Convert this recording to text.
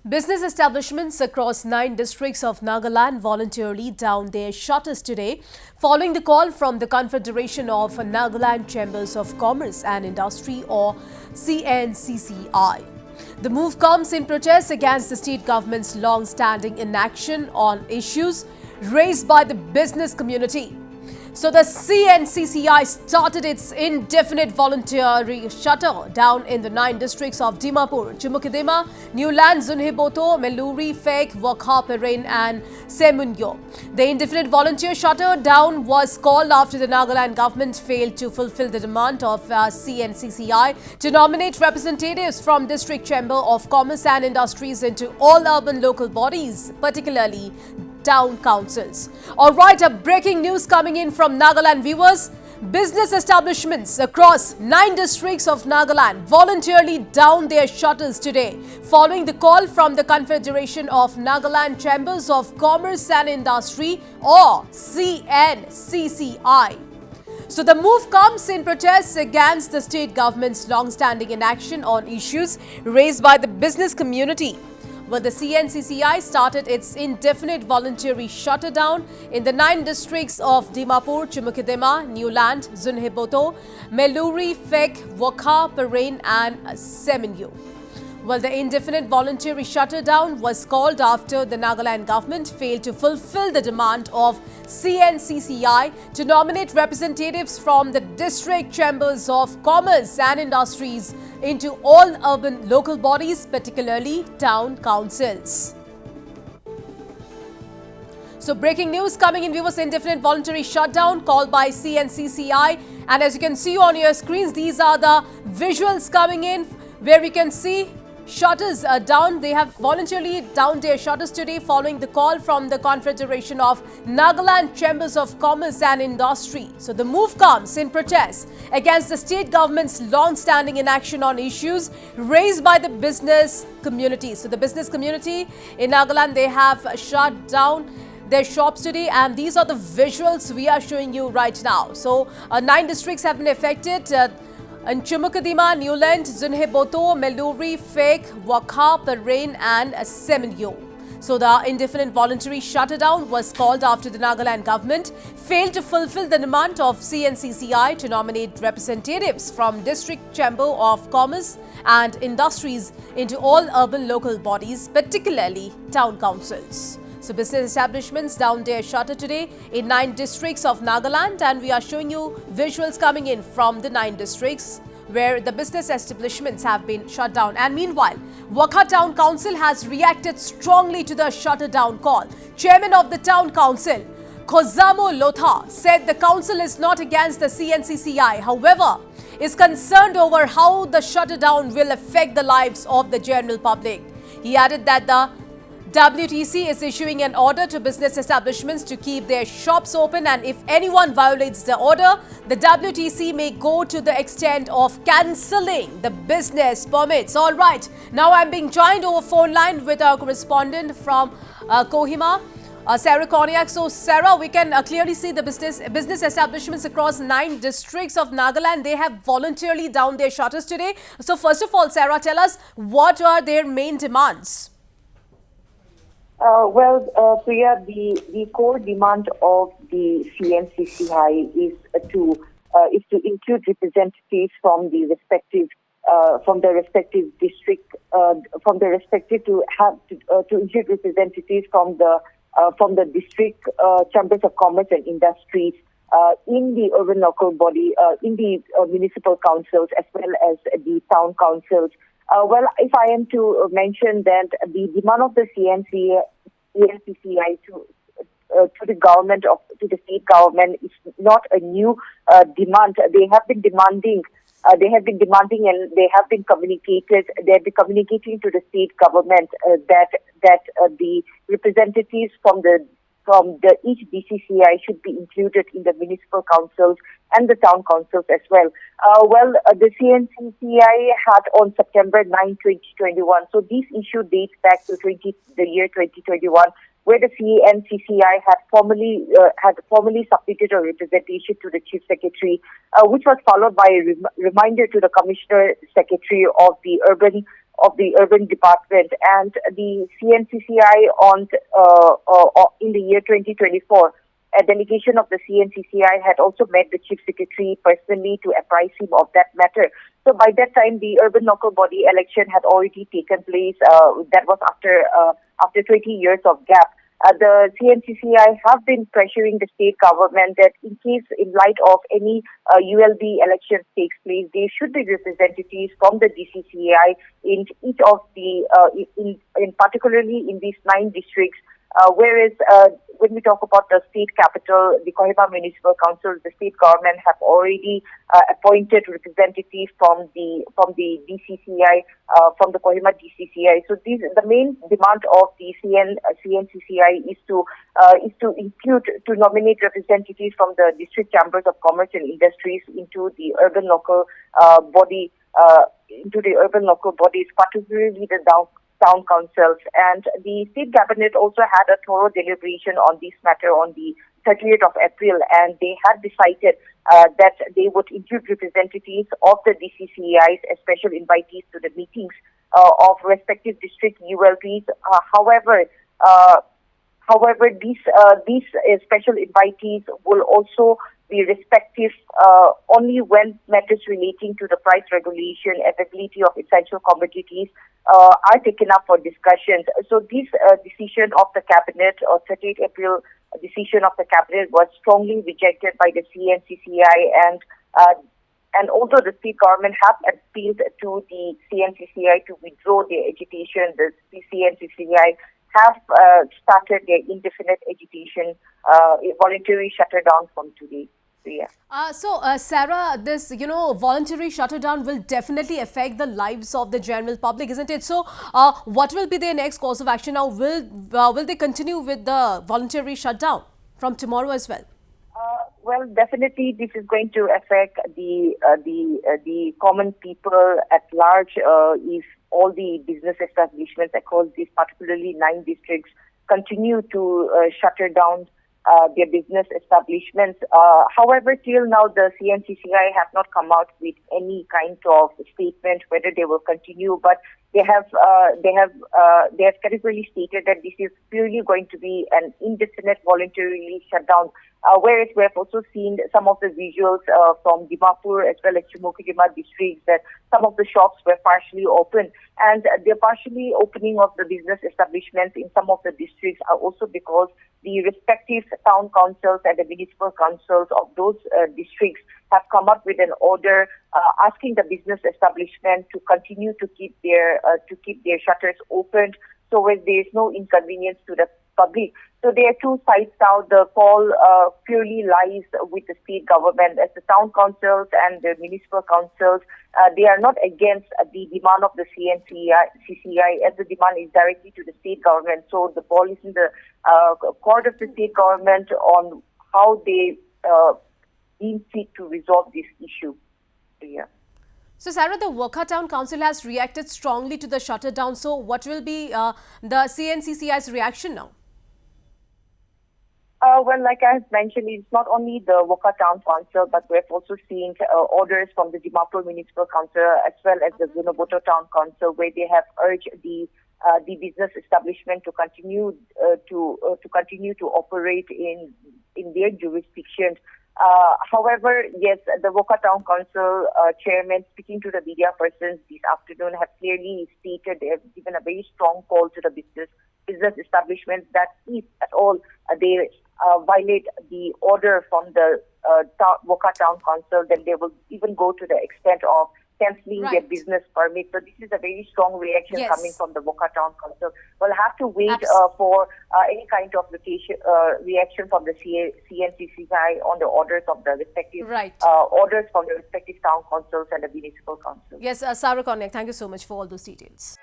Business establishments across 9 districts of Nagaland voluntarily downed their shutters today, following the call from the Confederation of Nagaland Chambers of Commerce and Industry, or CNCCI. The move comes in protest against the state government's long-standing inaction on issues raised by the business community. So the CNCCI started its indefinite voluntary shutdown in the 9 districts of Dimapur, Chumukidima, Newland, Zunheboto, Meluri, Fek, Wakha, Perain and Semunyo. The indefinite volunteer shutdown was called after the Nagaland government failed to fulfill the demand of CNCCI to nominate representatives from District Chamber of Commerce and Industries into all urban local bodies, particularly town councils. Alright, a breaking news coming in from Nagaland viewers. Business establishments across 9 districts of Nagaland voluntarily downed their shutters today, following the call from the Confederation of Nagaland Chambers of Commerce and Industry, or CNCCI. So the move comes in protest against the state government's long-standing inaction on issues raised by the business community. Well, the CNCCI started its indefinite voluntary shutdown in the 9 districts of Dimapur, Chumukidima, Newland, Zunheboto, Meluri, Fek, Wakha, Perain and Semunyo. Well, the indefinite voluntary shutdown was called after the Nagaland government failed to fulfill the demand of CNCCI to nominate representatives from the district chambers of commerce and industries into all urban local bodies, particularly town councils. So breaking news coming in, viewers, indefinite voluntary shutdown called by CNCCI. And as you can see on your screens, these are the visuals coming in where we can see shutters are down. They have voluntarily downed their shutters today following the call from the Confederation of Nagaland Chambers of Commerce and Industry. So the move comes in protest against the state government's long-standing inaction on issues raised by the business community. So the business community in Nagaland, they have shut down their shops today, and these are the visuals we are showing you right now. So 9 districts have been affected. In Chumukidima, Newland, Zunheboto, Meluri, Fek, Wakha, Perain and Semunyo. So the indefinite voluntary shutdown was called after the Nagaland government failed to fulfill the demand of CNCCI to nominate representatives from District Chamber of Commerce and Industries into all urban local bodies, particularly town councils. So business establishments downed their shutter today in 9 districts of Nagaland, and we are showing you visuals coming in from the 9 districts where the business establishments have been shut down. And meanwhile, Wakha Town Council has reacted strongly to the shutdown call. Chairman of the Town Council, Khozamo Lotha, said the council is not against the CNCCI, however, is concerned over how the shutdown will affect the lives of the general public. He added that the WTC is issuing an order to business establishments to keep their shops open, and if anyone violates the order, the WTC may go to the extent of cancelling the business permits. All right, now I'm being joined over phone line with our correspondent from Kohima, Sarah Konyak. So Sarah, we can clearly see the business establishments across 9 districts of Nagaland. They have voluntarily downed their shutters today. So first of all, Sarah, tell us, what are their main demands? Priya, the core demand of the CNCCI is to include representatives from the respective district, to include representatives from the district chambers of commerce and industries in the urban local body, in the municipal councils as well as the town councils. If I am to mention that the demand of the CNCCI to the state government is not a new demand. They have been demanding, and they have been communicating to the state government that the representatives from each DCCI should be included in the municipal councils and the town councils as well. The CNCCI had on September 9, 2021. So this issue dates back to the year 2021, where the CNCCI had formally submitted a representation to the Chief Secretary, which was followed by a reminder to the Commissioner Secretary of the Urban urban department, and the CNCCI in the year 2024. A delegation of the CNCCI had also met the Chief Secretary personally to apprise him of that matter. So by that time, the urban local body election had already taken place. That was after 20 years of gap. The CNCCI have been pressuring the state government that in case, in light of any ULB elections takes place, there should be representatives from the DCCI in each of the, in particularly in these 9 districts. Whereas when we talk about the state capital, the Kohima Municipal Council, the state government have already appointed representatives from the DCCI, from the Kohima DCCI. So the main demand of the CNCCI is to nominate representatives from the district chambers of commerce and industries into the urban local body, particularly the town councils. And the state cabinet also had a thorough deliberation on this matter on the 30th of April, and they had decided that they would include representatives of the DCCIs as special invitees to the meetings of respective district ULPs. However, these special invitees will also be respective only when matters relating to the price regulation, availability of essential commodities are taken up for discussions. So this decision of the cabinet, or 30th April decision of the cabinet, was strongly rejected by the CNCCI, and although the state government have appealed to the CNCCI to withdraw their agitation, the CNCCI have started their indefinite agitation, voluntary shutdown from today. So, Sarah, this, voluntary shutdown will definitely affect the lives of the general public, isn't it? So, what will be their next course of action now? Will they continue with the voluntary shutdown from tomorrow as well? Well, definitely this is going to affect the common people at large. If all the business establishments across these particularly 9 districts continue to shutter down their business establishments. However, till now, the CNCCI have not come out with any kind of statement whether they will continue, but they have categorically stated that this is purely going to be an indefinite voluntarily shutdown. Whereas we have also seen some of the visuals from Dimapur as well as Chimokidima districts that some of the shops were partially open, and the partially opening of the business establishments in some of the districts are also because the respective town councils and the municipal councils of those districts have come up with an order asking the business establishment to continue to keep their shutters open, so as there is no inconvenience to the public. So there are 2 sides now. The call purely lies with the state government, as the town councils and the municipal councils. They are not against the demand of the CNCCI, as the demand is directly to the state government. So the ball is in the court of the state government on how they deem fit to resolve this issue. So, Sarah, the Wokha Town Council has reacted strongly to the shutdown. So, what will be the CNCCI's reaction now? Well, like I have mentioned, it's not only the Wokha Town Council, but we have also seen orders from the Dimapur Municipal Council as well as the Zunoboto Town Council, where they have urged the business establishment to continue to operate in their jurisdictions. However, yes, the Wokha Town Council chairman, speaking to the media persons this afternoon, have clearly stated they have given a very strong call to the business establishments that if at all they violate the order from the Wokha Town Council, then they will even go to the extent of cancelling their business permit. So this is a very strong reaction coming from the Wokha Town Council. We'll have to wait for any kind of reaction from the CNCCI on the orders of the respective orders from the respective town councils and the municipal councils. Yes, Sarah Konyak, thank you so much for all those details.